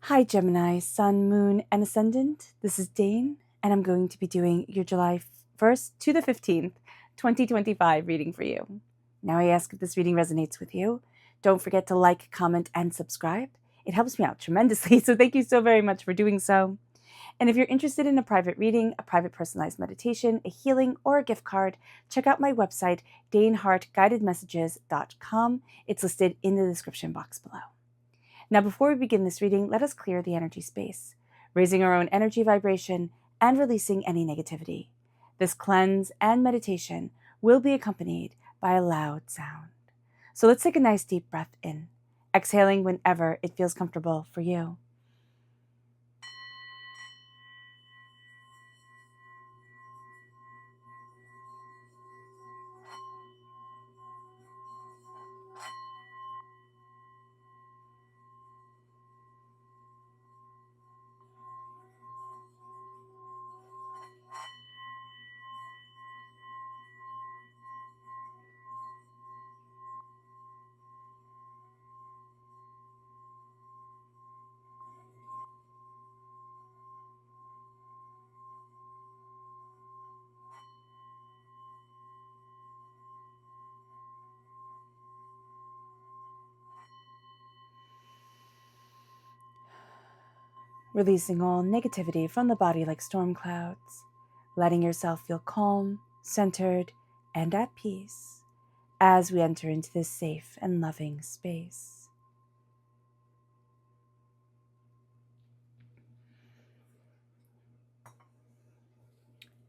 Hi Gemini, Sun, Moon, and Ascendant. This is Dane, and I'm going to be doing your July 1st to the 15th, 2025 reading for you. Now I ask if this reading resonates with you. Don't forget to like, comment, and subscribe. It helps me out tremendously, so thank you so very much for doing so. And if you're interested in a private reading, a private personalized meditation, a healing, or a gift card, check out my website, danehartguidedmessages.com. It's listed in the description box below. Now, before we begin this reading, let us clear the energy space, raising our own energy vibration and releasing any negativity. This cleanse and meditation will be accompanied by a loud sound. So let's take a nice deep breath in, exhaling whenever it feels comfortable for you. Releasing all negativity from the body like storm clouds, letting yourself feel calm, centered, and at peace as we enter into this safe and loving space.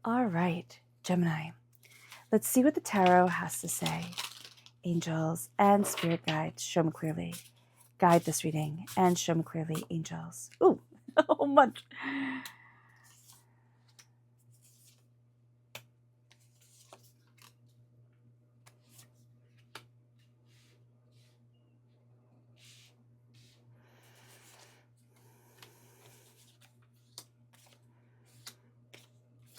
All right, Gemini, let's see what the tarot has to say. Angels and spirit guides, show me clearly. Guide this reading and show me clearly, angels. Ooh, so much.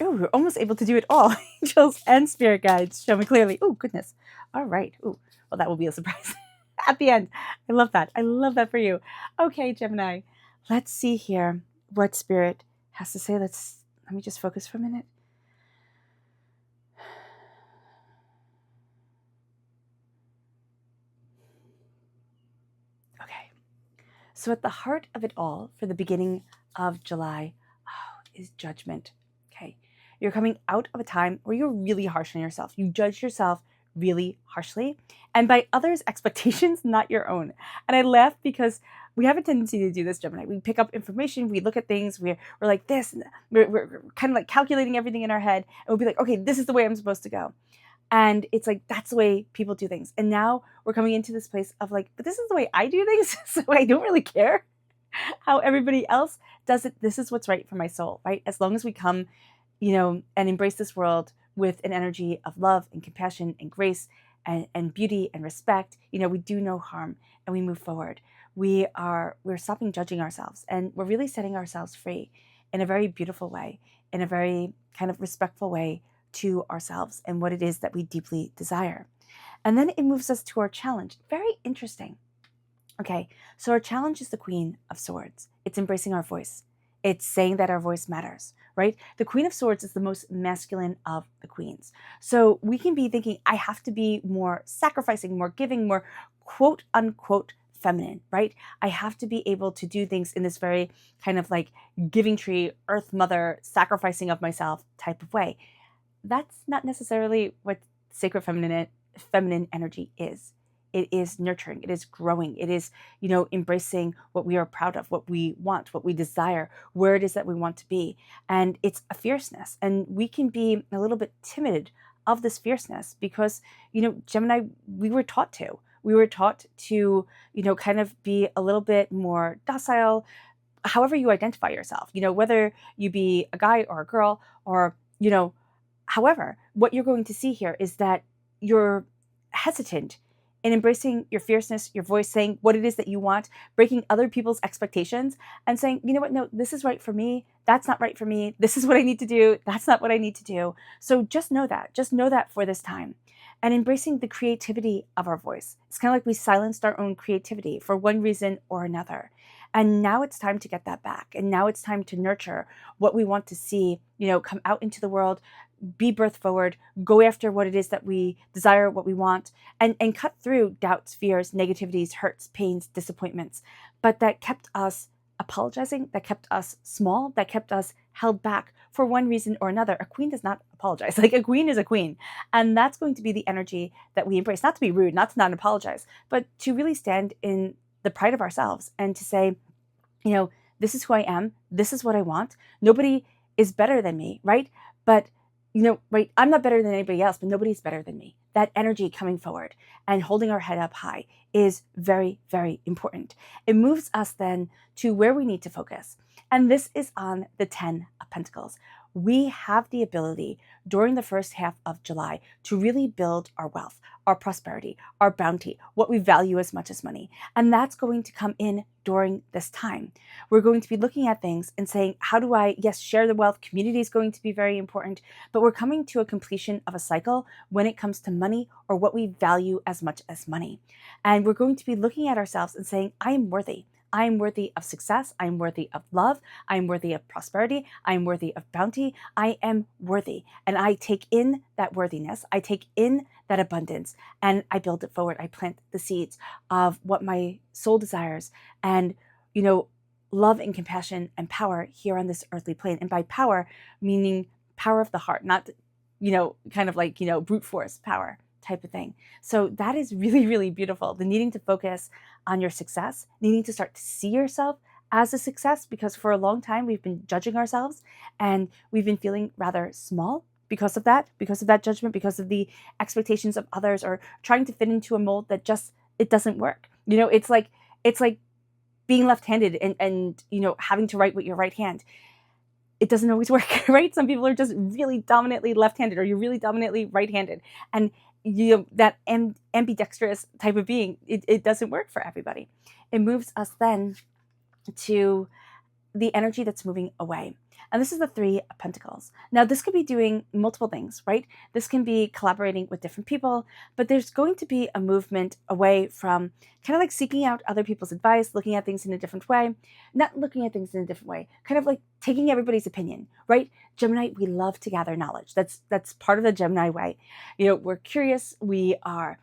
Oh, we're almost able to do it all. Angels and spirit guides, show me clearly. Oh, goodness. All right. Ooh, well, that will be a surprise at the end. I love that. I love that for you. Okay, Gemini, let's see here what spirit has to say. Let me just focus for a minute. Okay. So at the heart of it all, for the beginning of July, is judgment. Okay. You're coming out of a time where you're really harsh on yourself. You judge yourself really harshly and by others' expectations, not your own. And I laugh because we have a tendency to do this, Gemini. We pick up information, we look at things, we're like this, we're kind of like calculating everything in our head, and we'll be like, okay, this is the way I'm supposed to go. And it's like, that's the way people do things. And now we're coming into this place of like, but this is the way I do things, so I don't really care how everybody else does it. This is what's right for my soul, right? As long as we come, and embrace this world with an energy of love and compassion and grace and beauty and respect, we do no harm and we move forward. We're stopping judging ourselves and we're really setting ourselves free in a very beautiful way, in a very kind of respectful way to ourselves and what it is that we deeply desire. And then it moves us to our challenge. Very interesting. Okay, so our challenge is the Queen of Swords. It's embracing our voice. It's saying that our voice matters, right? The Queen of Swords is the most masculine of the queens. So we can be thinking, I have to be more sacrificing, more giving, more quote unquote feminine, right? I have to be able to do things in this very kind of like giving tree, earth mother, sacrificing of myself type of way. That's not necessarily what sacred feminine energy is. It is nurturing, it is growing, it is, embracing what we are proud of, what we want, what we desire, where it is that we want to be. And it's a fierceness. And we can be a little bit timid of this fierceness because, Gemini, we were taught to. We were taught to, kind of be a little bit more docile, however you identify yourself, whether you be a guy or a girl or, however, what you're going to see here is that you're hesitant in embracing your fierceness, your voice, saying what it is that you want, breaking other people's expectations and saying, you know what, no, this is right for me. That's not right for me. This is what I need to do. That's not what I need to do. So just know that for this time. And embracing the creativity of our voice. It's kind of like we silenced our own creativity for one reason or another. And now it's time to get that back. And now it's time to nurture what we want to see, come out into the world, be birth forward, go after what it is that we desire, what we want, and cut through doubts, fears, negativities, hurts, pains, disappointments, but that kept us apologizing, that kept us small, that kept us held back for one reason or another. A queen does not apologize. Like, a queen is a queen. And that's going to be the energy that we embrace, not to be rude, not to not apologize, but to really stand in the pride of ourselves and to say, this is who I am. This is what I want. Nobody is better than me, right? But right, I'm not better than anybody else, but nobody's better than me. That energy coming forward and holding our head up high is very, very important. It moves us then to where we need to focus. And this is on the 10 of Pentacles. We have the ability during the first half of July to really build our wealth, our prosperity, our bounty, what we value as much as money. And that's going to come in during this time. We're going to be looking at things and saying, how do I, share the wealth? Community is going to be very important, but we're coming to a completion of a cycle when it comes to money or what we value as much as money. And we're going to be looking at ourselves and saying, I am worthy. I am worthy of success. I am worthy of love. I am worthy of prosperity. I am worthy of bounty. I am worthy. And I take in that worthiness. I take in that abundance and I build it forward. I plant the seeds of what my soul desires and, love and compassion and power here on this earthly plane. And by power, meaning power of the heart, not, kind of like, brute force power type of thing. So that is really, really beautiful. The needing to focus on your success, needing to start to see yourself as a success, because for a long time we've been judging ourselves and we've been feeling rather small because of that judgment, because of the expectations of others, or trying to fit into a mold that just, it doesn't work. It's like being left-handed and having to write with your right hand. It doesn't always work, right? Some people are just really dominantly left-handed, or you're really dominantly right-handed. And that ambidextrous type of being, it doesn't work for everybody. It moves us then to the energy that's moving away. And this is the 3 of Pentacles. Now, this could be doing multiple things, right? This can be collaborating with different people, but there's going to be a movement away from kind of like seeking out other people's advice, looking at things in a different way, not looking at things in a different way, kind of like taking everybody's opinion, right? Gemini, we love to gather knowledge. That's part of the Gemini way. We're curious, we are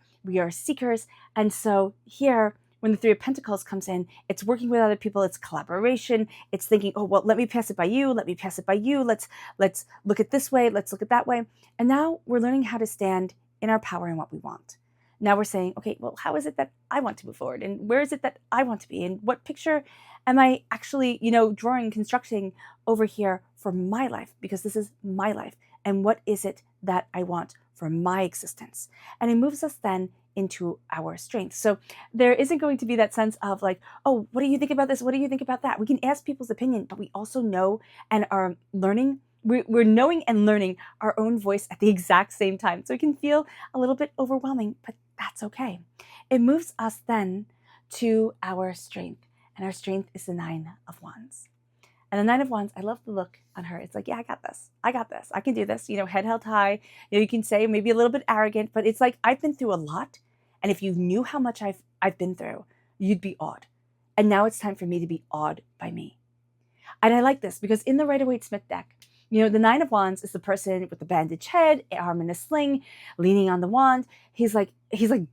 seekers. And so here, when the 3 of Pentacles comes in, it's working with other people, it's collaboration, it's thinking, oh, well, let me pass it by you, let's look at this way, let's look at that way. And now we're learning how to stand in our power and what we want. Now we're saying, okay, well, how is it that I want to move forward? And where is it that I want to be? And what picture am I actually, drawing, constructing over here for my life? Because this is my life. And what is it that I want for my existence? And it moves us then into our strength. So there isn't going to be that sense of like, oh, what do you think about this? What do you think about that? We can ask people's opinion, but we also know and are learning. We're knowing and learning our own voice at the exact same time. So it can feel a little bit overwhelming, but that's okay. It moves us then to our strength. And our strength is the 9 of Wands. And the 9 of Wands, I love the look on her. It's like, yeah, I got this. I can do this. Head held high. You can say maybe a little bit arrogant, but it's like, I've been through a lot. And if you knew how much I've been through, you'd be awed. And now it's time for me to be awed by me. And I like this because in the Rider-Waite-Smith deck, the 9 of Wands is the person with the bandaged head, arm in a sling, leaning on the wand. He's like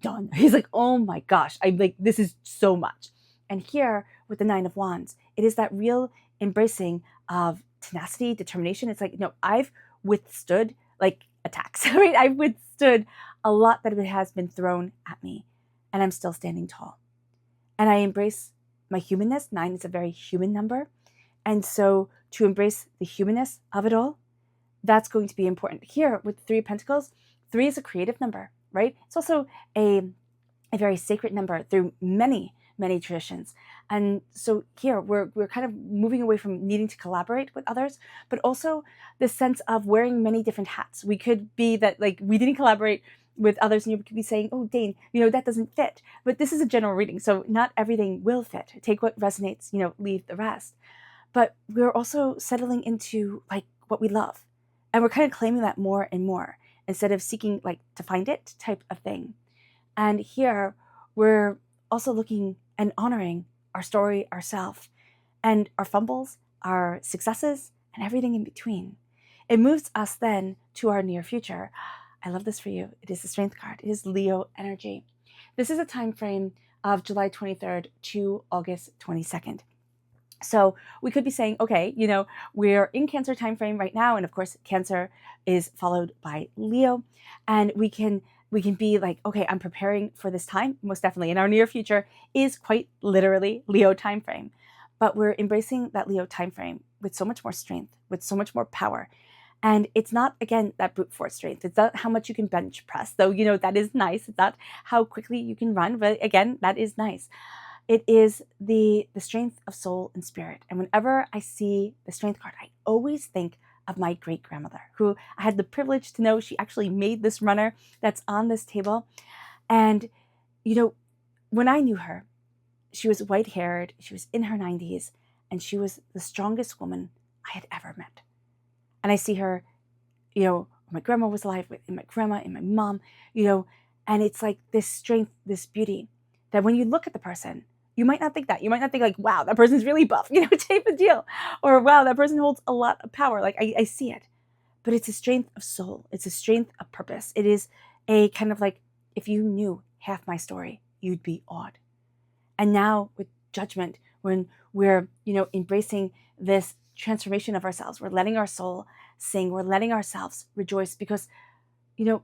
done. He's like, oh my gosh, this is so much. And here with the 9 of Wands, it is that real embracing of tenacity, determination. It's like, no, I've withstood like attacks, right? I've withstood a lot that has been thrown at me, and I'm still standing tall. And I embrace my humanness. 9 is a very human number. And so to embrace the humanness of it all, that's going to be important. Here with 3 of Pentacles, 3 is a creative number, right? It's also a very sacred number through many traditions. And so here we're kind of moving away from needing to collaborate with others, but also the sense of wearing many different hats. We could be that like we didn't collaborate with others and you could be saying, oh, Dane, that doesn't fit. But this is a general reading, so not everything will fit. Take what resonates, leave the rest. But we're also settling into like what we love. And we're kind of claiming that more and more instead of seeking like to find it type of thing. And here we're also looking and honoring our story, ourself, and our fumbles, our successes, and everything in between. It moves us then to our near future. I love this for you. It is the Strength card. It is Leo energy. This is a time frame of July 23rd to August 22nd. So we could be saying, okay, we're in Cancer time frame right now, and of course, Cancer is followed by Leo, and we can be like, okay, I'm preparing for this time, most definitely. And our near future is quite literally Leo time frame, but we're embracing that Leo time frame with so much more strength, with so much more power. And it's not, again, that brute force strength. It's not how much you can bench press, though, that is nice. It's not how quickly you can run, but again, that is nice. It is the strength of soul and spirit. And whenever I see the Strength card, I always think of my great-grandmother, who I had the privilege to know. She actually made this runner that's on this table. And, when I knew her, she was white-haired, she was in her 90s, and she was the strongest woman I had ever met. And I see her, my grandma was alive, and my grandma and my mom, and it's like this strength, this beauty, that when you look at the person, you might not think that. You might not think like, wow, that person's really buff, type of deal. Or wow, that person holds a lot of power. Like I see it. But it's a strength of soul. It's a strength of purpose. It is a kind of like, if you knew half my story, you'd be awed. And now with judgment, when we're, embracing this transformation of ourselves, we're letting our soul sing, we're letting ourselves rejoice because, the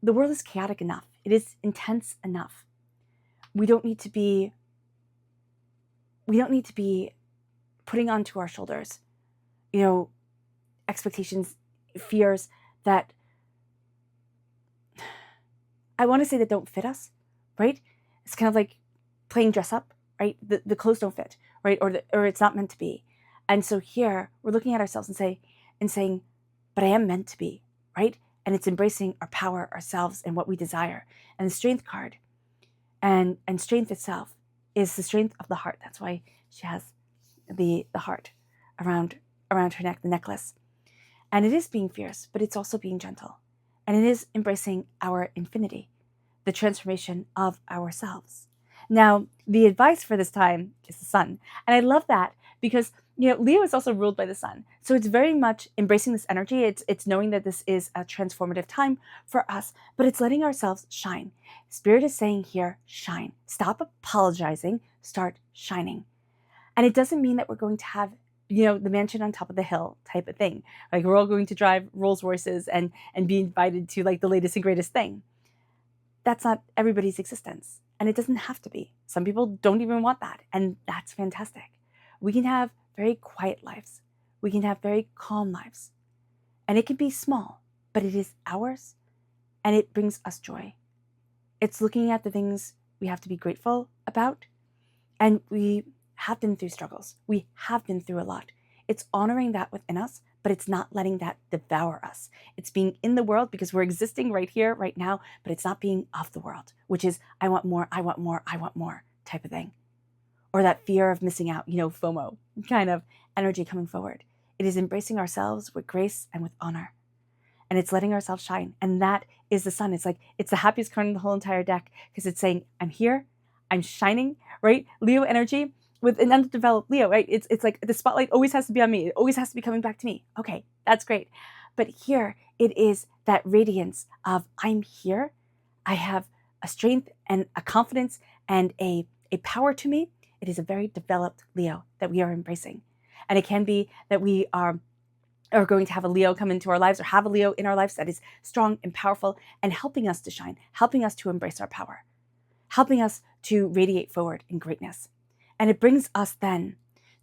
world is chaotic enough. It is intense enough. We don't need to be putting onto our shoulders, expectations, fears that I want to say that don't fit us, right? It's kind of like playing dress up, right? The clothes don't fit, right? Or it's not meant to be. And so here we're looking at ourselves and saying, but I am meant to be, right? And it's embracing our power, ourselves, and what we desire. And the Strength card and strength itself is the strength of the heart. That's why she has the heart around her neck, the necklace. And it is being fierce, but it's also being gentle. And it is embracing our infinity, the transformation of ourselves. Now, the advice for this time is the sun. And I love that because, Leo is also ruled by the sun. So it's very much embracing this energy. It's knowing that this is a transformative time for us, but it's letting ourselves shine. Spirit is saying here, shine. Stop apologizing, start shining. And it doesn't mean that we're going to have, the mansion on top of the hill type of thing. Like we're all going to drive Rolls Royces and be invited to like the latest and greatest thing. That's not everybody's existence. And it doesn't have to be. Some people don't even want that. And that's fantastic. We can have very quiet lives. We can have very calm lives. And it can be small, but it is ours and it brings us joy. It's looking at the things we have to be grateful about. And we have been through struggles. We have been through a lot. It's honoring that within us, but it's not letting that devour us. It's being in the world because we're existing right here, right now, but it's not being of the world, which is I want more, I want more, I want more type of thing. Or that fear of missing out, FOMO kind of energy coming forward. It is embracing ourselves with grace and with honor. And it's letting ourselves shine. And that is the sun. It's like, it's the happiest card in the whole entire deck because it's saying, I'm here, I'm shining, right? Leo energy with an undeveloped Leo, right? It's like the spotlight always has to be on me. It always has to be coming back to me. Okay, that's great. But here it is that radiance of I'm here. I have a strength and a confidence and a power to me. It is a very developed Leo that we are embracing. And it can be that we are going to have a Leo come into our lives or have a Leo in our lives that is strong and powerful and helping us to shine, helping us to embrace our power, helping us to radiate forward in greatness. And it brings us then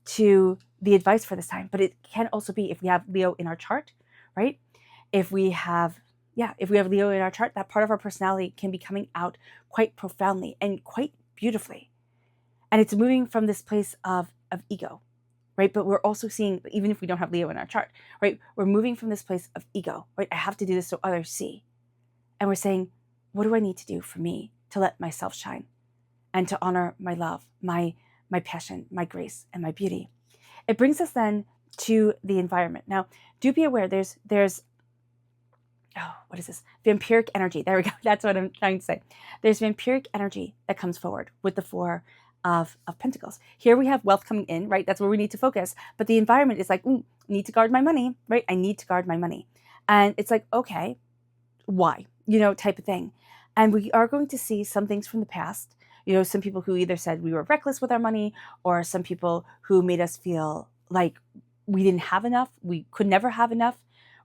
to the advice for this time. But it can also be if we have Leo in our chart, right? If we have Leo in our chart, that part of our personality can be coming out quite profoundly and quite beautifully. And it's moving from this place of ego, right? But we're also seeing, even if we don't have Leo in our chart, right? We're moving from this place of ego, right? I have to do this so others see. And we're saying, what do I need to do for me to let myself shine and to honor my love, my passion, my grace, and my beauty? It brings us then to the environment. Now, do be aware there's what is this? Vampiric energy. There we go. That's what I'm trying to say. There's vampiric energy that comes forward with the Four of Pentacles. Here we have wealth coming in, right? That's where we need to focus. But the environment is like, need to guard my money, right? I need to guard my money. And it's like, okay, why? Type of thing. And we are going to see some things from the past. Some people who either said we were reckless with our money, or some people who made us feel like we didn't have enough, we could never have enough.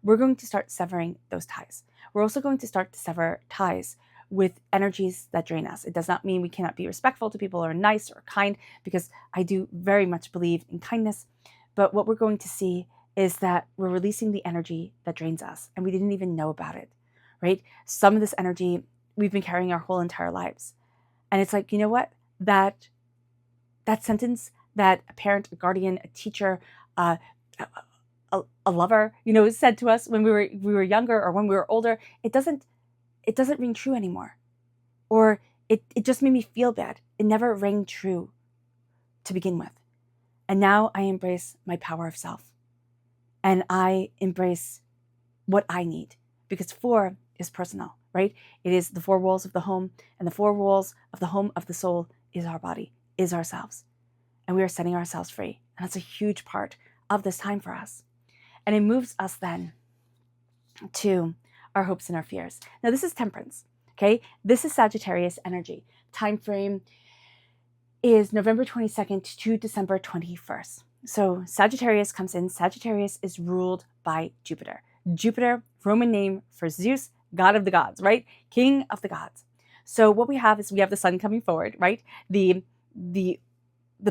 We're going to start severing those ties. We're also going to start to sever ties with energies that drain us. It does not mean we cannot be respectful to people or nice or kind, because I do very much believe in kindness. But what we're going to see is that we're releasing the energy that drains us, and we didn't even know about it, right? Some of this energy we've been carrying our whole entire lives. And it's like, you know what? That sentence that a parent, a guardian, a teacher, a lover, said to us when we were younger or when we were older, it doesn't ring true anymore. Or it just made me feel bad. It never rang true to begin with. And now I embrace my power of self. And I embrace what I need, because 4 is personal, right? It is the 4 walls of the home, and the 4 walls of the home of the soul is our body, is ourselves. And we are setting ourselves free. And that's a huge part of this time for us. And it moves us then to our hopes and our fears. Now, this is Temperance, okay? This is Sagittarius energy. Time frame is November 22nd to December 21st. So Sagittarius comes in. Sagittarius is ruled by Jupiter. Jupiter, Roman name for Zeus, god of the gods, right? King of the gods. So what we have is we have the sun coming forward, right? The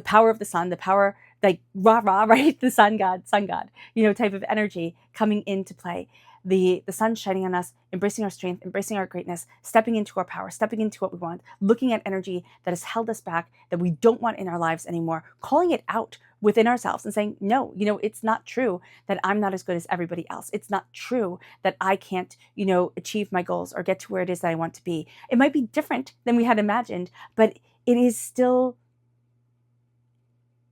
power of the sun, the power, like rah rah, right? The sun god, type of energy coming into play. The sun shining on us, embracing our strength, embracing our greatness, stepping into our power, stepping into what we want, looking at energy that has held us back, that we don't want in our lives anymore, calling it out within ourselves and saying, no, it's not true that I'm not as good as everybody else. It's not true that I can't, achieve my goals or get to where it is that I want to be. It might be different than we had imagined, but it is still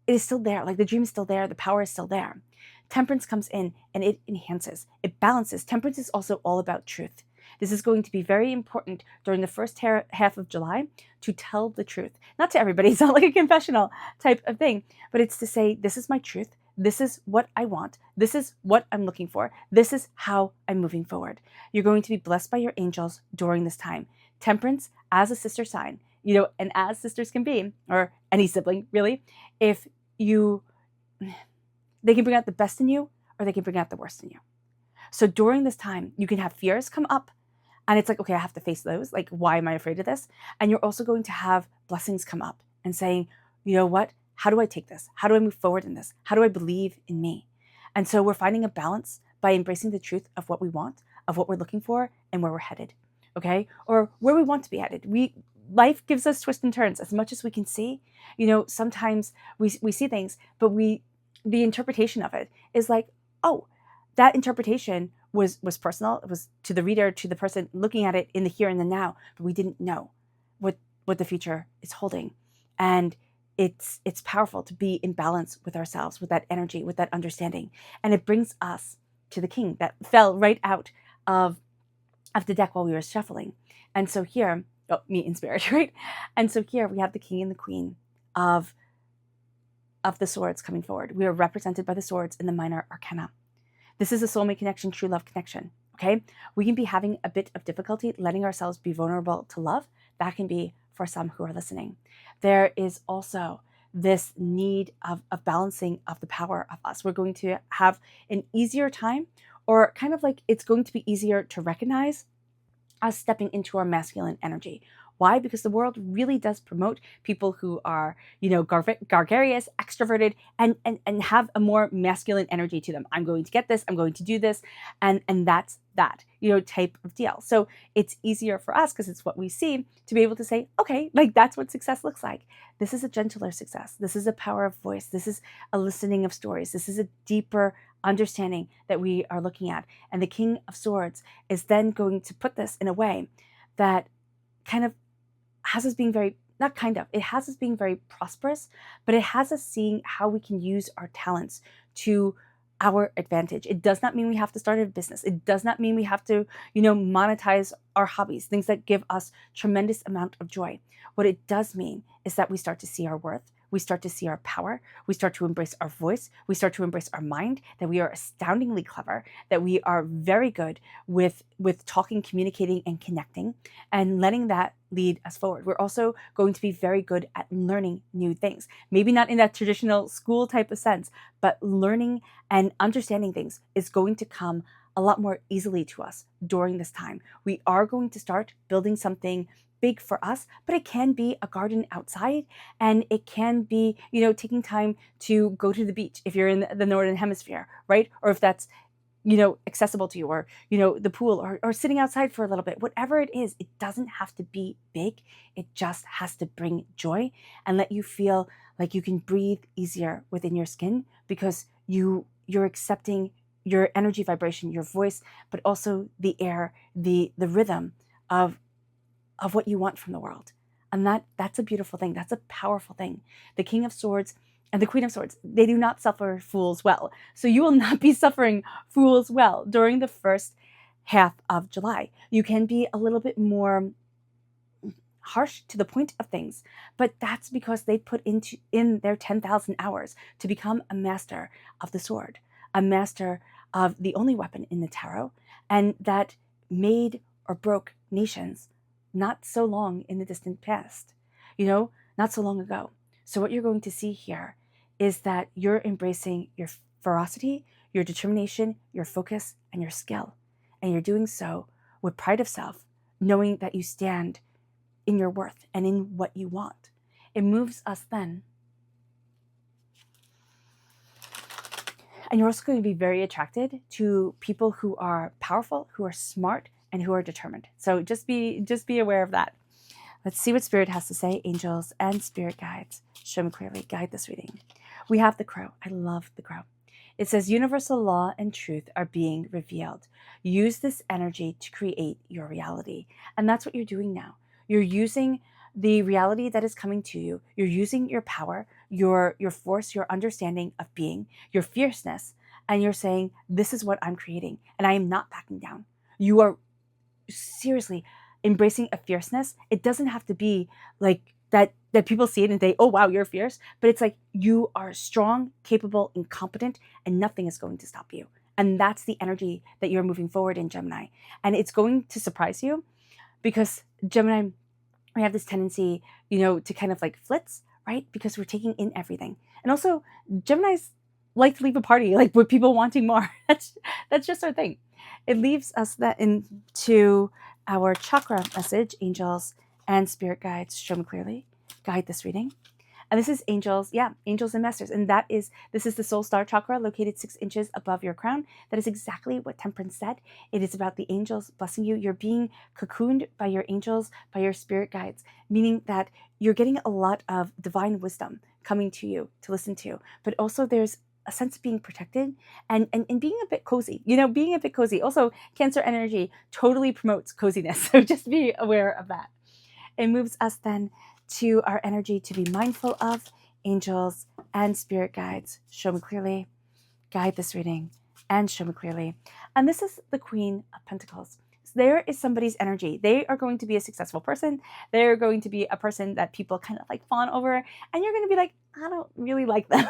there. Like the dream is still there. The power is still there. Temperance comes in and it enhances, it balances. Temperance is also all about truth. This is going to be very important during the first half of July to tell the truth. Not to everybody, it's not like a confessional type of thing, but it's to say, this is my truth. This is what I want. This is what I'm looking for. This is how I'm moving forward. You're going to be blessed by your angels during this time. Temperance as a sister sign, and as sisters can be, or any sibling really, they can bring out the best in you, or they can bring out the worst in you. So during this time, you can have fears come up, and it's like, okay, I have to face those. Like, why am I afraid of this? And you're also going to have blessings come up and saying, you know what? How do I take this? How do I move forward in this? How do I believe in me? And so we're finding a balance by embracing the truth of what we want, of what we're looking for, and where we're headed, okay? Or where we want to be headed. Life gives us twists and turns as much as we can see. Sometimes we see things, but the interpretation of it is like, oh, that interpretation was personal. It was to the reader, to the person looking at it in the here and the now, but we didn't know what the future is holding. And it's powerful to be in balance with ourselves, with that energy, with that understanding. And it brings us to the king that fell right out of the deck while we were shuffling. And so here, me in spirit, right? And so here we have the king and the queen of the swords coming forward. We are represented by the swords in the minor arcana. This is a soulmate connection, true love connection, okay? We can be having a bit of difficulty letting ourselves be vulnerable to love. That can be for some who are listening. There is also this need of balancing of the power of us. We're going to have an easier time, or kind of like it's going to be easier to recognize us stepping into our masculine energy. Why? Because the world really does promote people who are, gregarious, extroverted, and have a more masculine energy to them. I'm going to get this, I'm going to do this, and that's that, type of deal. So it's easier for us, because it's what we see, to be able to say, okay, like that's what success looks like. This is a gentler success. This is a power of voice. This is a listening of stories. This is a deeper understanding that we are looking at. And the King of Swords is then going to put this in a way that kind of has us being it has us being very prosperous, but it has us seeing how we can use our talents to our advantage. It does not mean we have to start a business. It does not mean we have to, monetize our hobbies, things that give us tremendous amount of joy. What it does mean is that we start to see our worth. We start to see our power. We start to embrace our voice. We start to embrace our mind, that we are astoundingly clever, that we are very good with talking, communicating, and connecting, and letting that lead us forward. We're also going to be very good at learning new things. Maybe not in that traditional school type of sense, but learning and understanding things is going to come a lot more easily to us during this time. We are going to start building something big for us, but it can be a garden outside, and it can be, taking time to go to the beach if you're in the Northern Hemisphere, right? Or if that's, accessible to you, or, the pool, or sitting outside for a little bit. Whatever it is, it doesn't have to be big. It just has to bring joy and let you feel like you can breathe easier within your skin, because you're accepting your energy vibration, your voice, but also the air, the rhythm of what you want from the world. And that's a beautiful thing. That's a powerful thing. The King of Swords and the Queen of Swords, they do not suffer fools well. So you will not be suffering fools well during the first half of July. You can be a little bit more harsh to the point of things, but that's because they put in their 10,000 hours to become a master of the sword, a master of the only weapon in the tarot, and that made or broke nations not so long in the distant past, not so long ago. So what you're going to see here is that you're embracing your ferocity, your determination, your focus, and your skill. And you're doing so with pride of self, knowing that you stand in your worth and in what you want. It moves us then. And you're also going to be very attracted to people who are powerful, who are smart, and who are determined. So just be aware of that. Let's see what Spirit has to say. Angels and Spirit guides, show me clearly, guide this reading. We have the Crow. I love the Crow. It says, universal law and truth are being revealed. Use this energy to create your reality. And that's what you're doing now. You're using the reality that is coming to you. You're using your power, your force, your understanding of being, your fierceness, and you're saying, this is what I'm creating, and I am not backing down. You are seriously embracing a fierceness. It doesn't have to be like that people see it and they, oh wow, you're fierce, but it's like you are strong, capable, and competent, and nothing is going to stop you. And that's the energy that you're moving forward in, Gemini. And it's going to surprise you, because Gemini, we have this tendency, to kind of like flitz, right? Because we're taking in everything. And also Geminis like to leave a party, like with people wanting more. That's just our thing. It leaves us that into our chakra message. Angels and Spirit guides, show me clearly, guide this reading. And this is angels, angels and masters. And this is the soul star chakra located 6 inches above your crown. That is exactly what Temperance said. It is about the angels blessing you. You're being cocooned by your angels, by your spirit guides, meaning that you're getting a lot of divine wisdom coming to you to listen to. But also there's a sense of being protected and being a bit cozy, being a bit cozy. Also, Cancer energy totally promotes coziness. So just be aware of that. It moves us then to our energy to be mindful of. Angels and Spirit guides, show me clearly, guide this reading, and show me clearly. And this is the Queen of Pentacles. So there is somebody's energy. They are going to be a successful person. They're going to be a person that people kind of like fawn over, and you're going to be like, I don't really like them.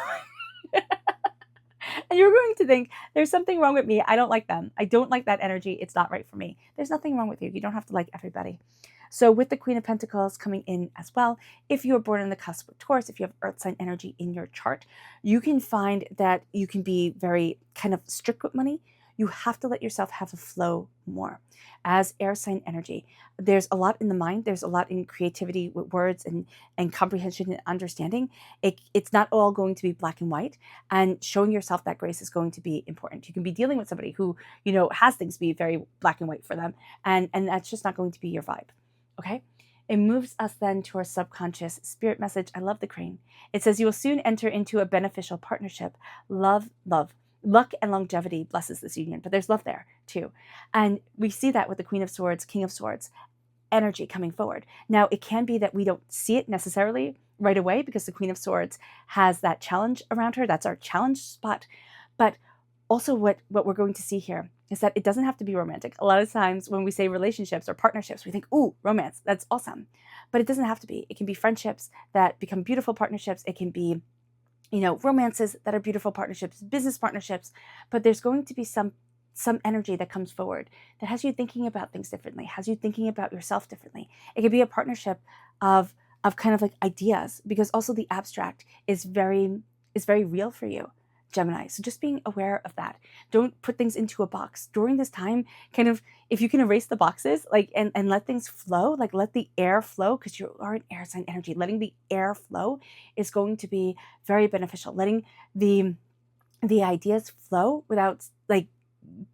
And you're going to think, there's something wrong with me. I don't like them. I don't like that energy. It's not right for me. There's nothing wrong with you. You don't have to like everybody. So with the Queen of Pentacles coming in as well, if you were born on the cusp of Taurus, if you have earth sign energy in your chart, you can find that you can be very kind of strict with money. You have to let yourself have a flow more. As air sign energy, there's a lot in the mind. There's a lot in creativity with words and comprehension and understanding. It's not all going to be black and white, and showing yourself that grace is going to be important. You can be dealing with somebody who, has things be very black and white for them, and that's just not going to be your vibe. Okay? It moves us then to our subconscious spirit message. I love the crane. It says, you will soon enter into a beneficial partnership. Love. Luck and longevity blesses this union, but there's love there too. And we see that with the Queen of Swords, King of Swords energy coming forward. Now, it can be that we don't see it necessarily right away because the Queen of Swords has that challenge around her. That's our challenge spot. But also what we're going to see here is that it doesn't have to be romantic. A lot of times when we say relationships or partnerships, we think, ooh, romance, that's awesome. But it doesn't have to be. It can be friendships that become beautiful partnerships. It can be, romances that are beautiful partnerships, business partnerships. But there's going to be some energy that comes forward that has you thinking about things differently, has you thinking about yourself differently. It could be a partnership of kind of like ideas, because also the abstract is very real for you, Gemini. So just being aware of that. Don't put things into a box. During this time, kind of, if you can erase the boxes, like, and let things flow, like let the air flow, because you are an air sign energy. Letting the air flow is going to be very beneficial. Letting the ideas flow without like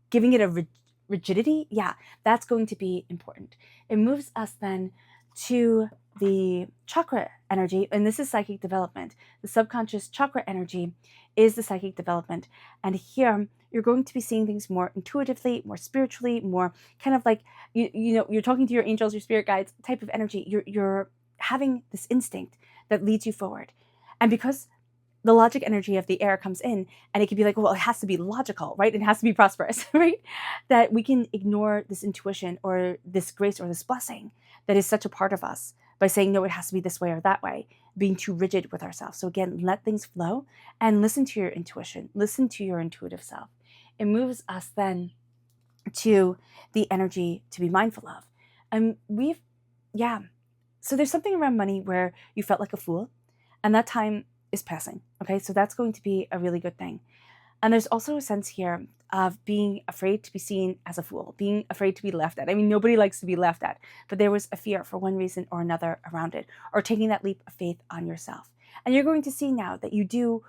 giving it a rigidity, yeah, that's going to be important. It moves us then to the chakra energy, and this is psychic development. The subconscious chakra energy is the psychic development. And here you're going to be seeing things more intuitively, more spiritually, more kind of like, you're talking to your angels, your spirit guides type of energy. You're having this instinct that leads you forward. And because the logic energy of the air comes in, and it can be like, well, it has to be logical, right? It has to be prosperous, right? That we can ignore this intuition or this grace or this blessing that is such a part of us by saying, no, it has to be this way or that way, being too rigid with ourselves. So again, let things flow and listen to your intuition, listen to your intuitive self. It moves us then to the energy to be mindful of. And so there's something around money where you felt like a fool, and that time is passing. Okay, so that's going to be a really good thing. And there's also a sense here of being afraid to be seen as a fool, being afraid to be laughed at. I mean, nobody likes to be laughed at, but there was a fear for one reason or another around it, or taking that leap of faith on yourself. And you're going to see now that you do,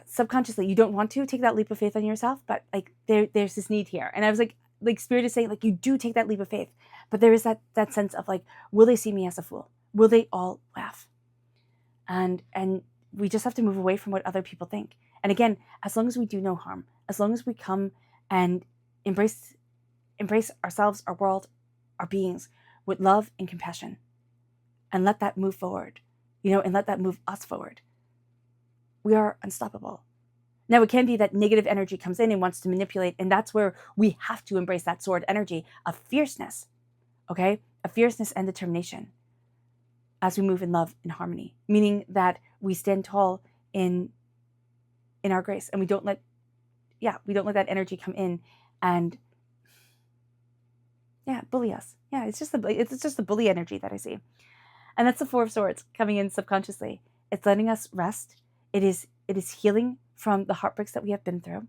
subconsciously, you don't want to take that leap of faith on yourself, but like there's this need here. And I was like Spirit is saying, like, you do take that leap of faith, but there is that sense of like, will they see me as a fool? Will they all laugh? And we just have to move away from what other people think. And again, as long as we do no harm, as long as we come and embrace ourselves, our world, our beings with love and compassion, and let that move forward, and let that move us forward, we are unstoppable. Now, it can be that negative energy comes in and wants to manipulate, and that's where we have to embrace that sword energy of fierceness, okay? Of fierceness and determination as we move in love and harmony, meaning that we stand tall in our grace, and we don't let that energy come in and bully us. Yeah, it's just the bully energy that I see. And that's the Four of Swords coming in subconsciously. It's letting us rest. It is healing from the heartbreaks that we have been through.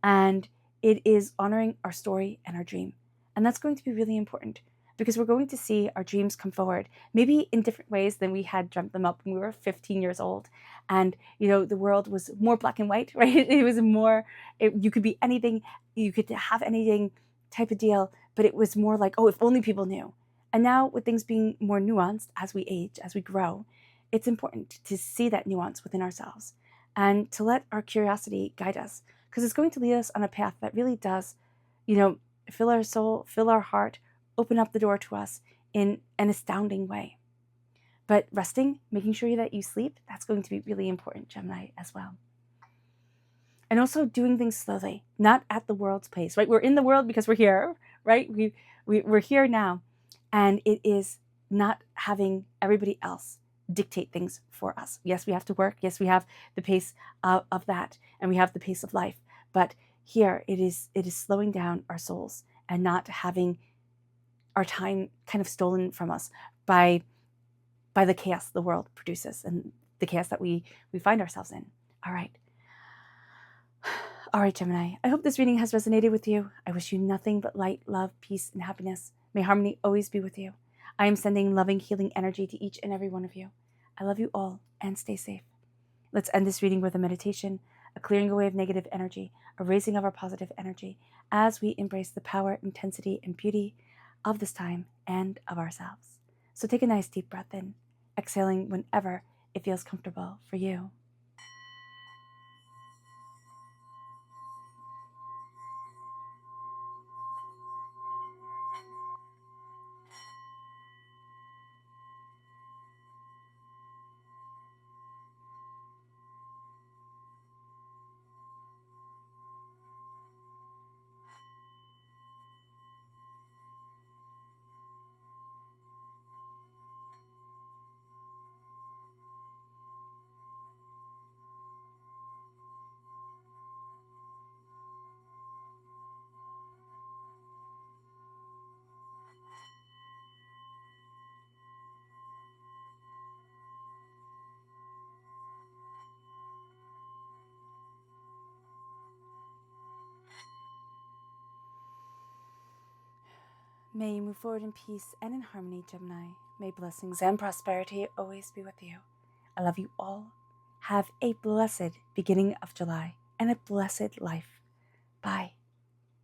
And it is honoring our story and our dream. And that's going to be really important, because we're going to see our dreams come forward, maybe in different ways than we had dreamt them up when we were 15 years old. And, the world was more black and white, right? It was more, you could be anything, you could have anything type of deal, but it was more like, oh, if only people knew. And now with things being more nuanced as we age, as we grow, it's important to see that nuance within ourselves and to let our curiosity guide us, because it's going to lead us on a path that really does, fill our soul, fill our heart, open up the door to us in an astounding way. But resting, making sure that you sleep, that's going to be really important, Gemini, as well. And also doing things slowly, not at the world's pace, right? We're in the world because we're here, right? We're here now. And it is not having everybody else dictate things for us. Yes, we have to work. Yes, we have the pace of that, and we have the pace of life. But here it is slowing down our souls and not having our time kind of stolen from us by the chaos the world produces and the chaos that we find ourselves in. All right, Gemini. I hope this reading has resonated with you. I wish you nothing but light, love, peace, and happiness. May harmony always be with you. I am sending loving, healing energy to each and every one of you. I love you all, and stay safe. Let's end this reading with a meditation, a clearing away of negative energy, a raising of our positive energy as we embrace the power, intensity, and beauty of this time and of ourselves. So take a nice deep breath in, exhaling whenever it feels comfortable for you. May you move forward in peace and in harmony, Gemini. May blessings and prosperity always be with you. I love you all. Have a blessed beginning of July and a blessed life. Bye.